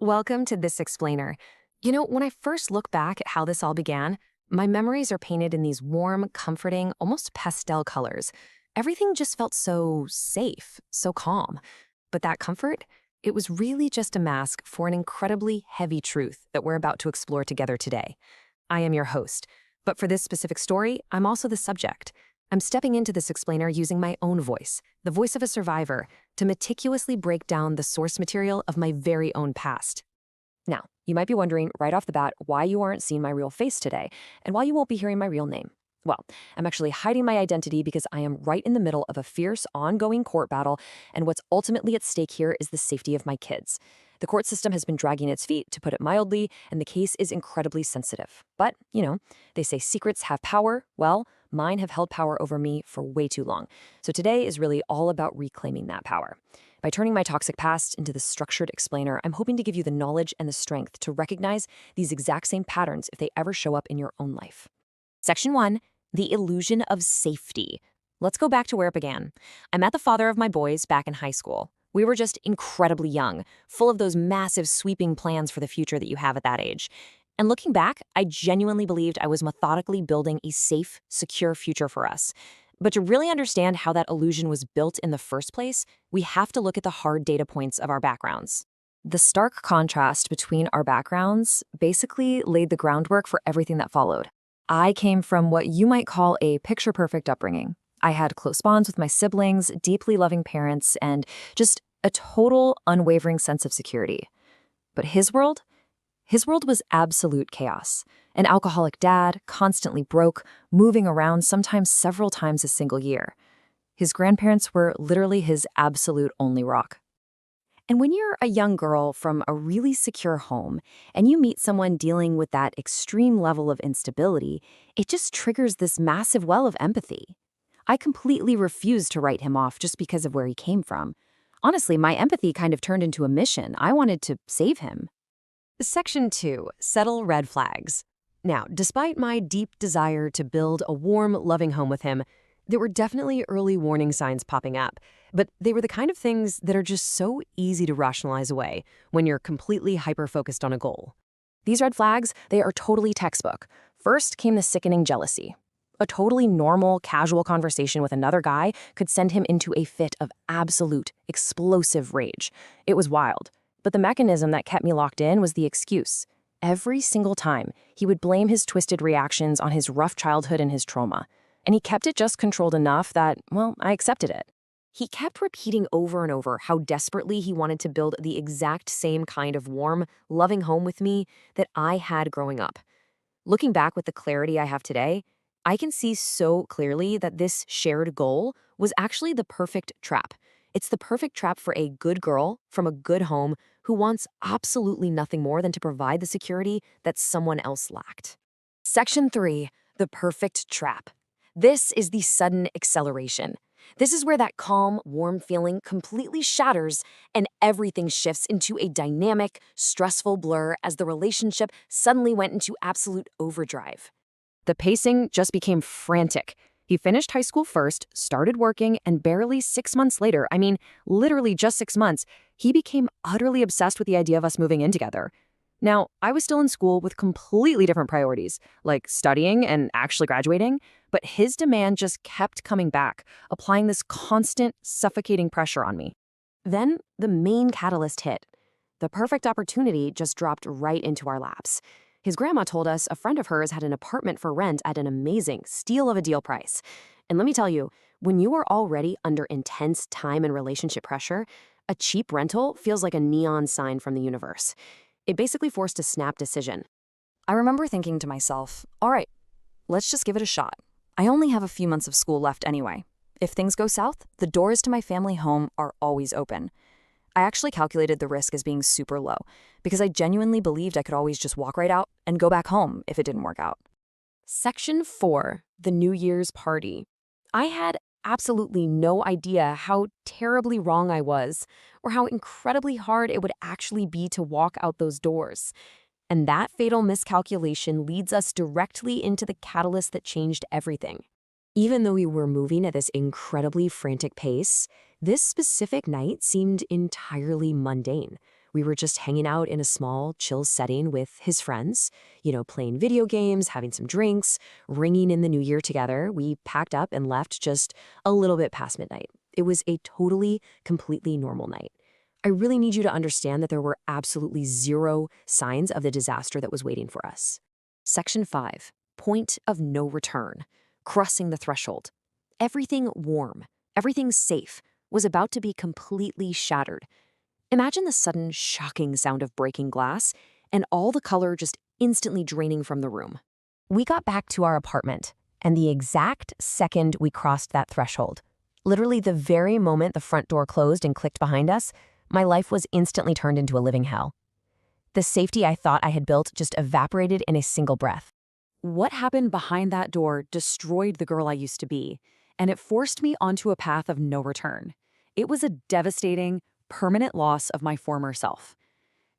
Welcome to This Explainer. When I first look back at how this all began, my memories are painted in these warm, comforting, almost pastel colors. Everything just felt so safe, so calm. But that comfort, it was really just a mask for an incredibly heavy truth that we're about to explore together today. I am your host, but for this specific story, I'm also the subject. I'm stepping into This Explainer using my own voice, the voice of a survivor, to meticulously break down the source material of my very own past. Now, you might be wondering right off the bat why you aren't seeing my real face today, and why you won't be hearing my real name. Well, I'm actually hiding my identity because I am right in the middle of a fierce, ongoing court battle, and what's ultimately at stake here is the safety of my kids. The court system has been dragging its feet, to put it mildly, and the case is incredibly sensitive. But, they say secrets have power. Well, mine have held power over me for way too long. So today is really all about reclaiming that power. By turning my toxic past into the structured explainer, I'm hoping to give you the knowledge and the strength to recognize these exact same patterns if they ever show up in your own life. Section 1, the illusion of safety. Let's go back to where it began. I met the father of my boys back in high school. We were just incredibly young, full of those massive sweeping plans for the future that you have at that age. And looking back, I genuinely believed I was methodically building a safe, secure future for us. But to really understand how that illusion was built in the first place, we have to look at the hard data points of our backgrounds. The stark contrast between our backgrounds basically laid the groundwork for everything that followed. I came from what you might call a picture-perfect upbringing. I had close bonds with my siblings, deeply loving parents, and just a total, unwavering sense of security. But his world was absolute chaos. An alcoholic dad, constantly broke, moving around sometimes several times a single year. His grandparents were literally his absolute only rock. And when you're a young girl from a really secure home and you meet someone dealing with that extreme level of instability, it just triggers this massive well of empathy. I completely refused to write him off just because of where he came from. Honestly, my empathy kind of turned into a mission. I wanted to save him. Section 2, Settle Red Flags. Now, despite my deep desire to build a warm, loving home with him, there were definitely early warning signs popping up, but they were the kind of things that are just so easy to rationalize away when you're completely hyper-focused on a goal. These red flags, they are totally textbook. First came the sickening jealousy. A totally normal, casual conversation with another guy could send him into a fit of absolute, explosive rage. It was wild. But the mechanism that kept me locked in was the excuse. Every single time, he would blame his twisted reactions on his rough childhood and his trauma. And he kept it just controlled enough that, well, I accepted it. He kept repeating over and over how desperately he wanted to build the exact same kind of warm, loving home with me that I had growing up. Looking back with the clarity I have today, I can see so clearly that this shared goal was actually the perfect trap. It's the perfect trap for a good girl from a good home who wants absolutely nothing more than to provide the security that someone else lacked. Section 3, the perfect trap. This is the sudden acceleration. This is where that calm, warm feeling completely shatters and everything shifts into a dynamic, stressful blur as the relationship suddenly went into absolute overdrive. The pacing just became frantic. He finished high school first, started working, and barely 6 months later, literally just 6 months, he became utterly obsessed with the idea of us moving in together. Now, I was still in school with completely different priorities, like studying and actually graduating, but his demand just kept coming back, applying this constant, suffocating pressure on me. Then, the main catalyst hit. The perfect opportunity just dropped right into our laps. His grandma told us a friend of hers had an apartment for rent at an amazing steal of a deal price. And let me tell you, when you are already under intense time and relationship pressure, a cheap rental feels like a neon sign from the universe. It basically forced a snap decision. I remember thinking to myself, all right, let's just give it a shot. I only have a few months of school left anyway. If things go south, the doors to my family home are always open. I actually calculated the risk as being super low because I genuinely believed I could always just walk right out and go back home if it didn't work out. Section 4, the New Year's party. I had absolutely no idea how terribly wrong I was or how incredibly hard it would actually be to walk out those doors. And that fatal miscalculation leads us directly into the catalyst that changed everything. Even though we were moving at this incredibly frantic pace, this specific night seemed entirely mundane. We were just hanging out in a small, chill setting with his friends, playing video games, having some drinks, ringing in the new year together. We packed up and left just a little bit past midnight. It was a totally, completely normal night. I really need you to understand that there were absolutely zero signs of the disaster that was waiting for us. Section 5. Point of no return. Crossing the threshold. Everything warm, everything safe, was about to be completely shattered. Imagine the sudden, shocking sound of breaking glass and all the color just instantly draining from the room. We got back to our apartment, and the exact second we crossed that threshold, literally the very moment the front door closed and clicked behind us, my life was instantly turned into a living hell. The safety I thought I had built just evaporated in a single breath. What happened behind that door destroyed the girl I used to be, and it forced me onto a path of no return. It was a devastating, permanent loss of my former self.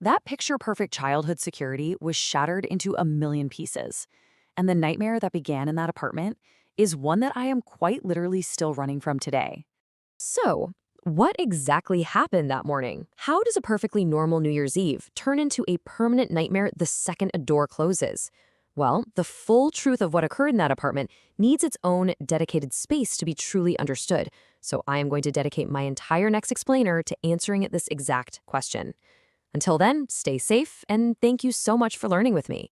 That picture-perfect childhood security was shattered into a million pieces, and the nightmare that began in that apartment is one that I am quite literally still running from today. So, what exactly happened that morning? How does a perfectly normal New Year's Eve turn into a permanent nightmare the second a door closes? Well, the full truth of what occurred in that apartment needs its own dedicated space to be truly understood, so I am going to dedicate my entire next explainer to answering this exact question. Until then, stay safe, and thank you so much for learning with me.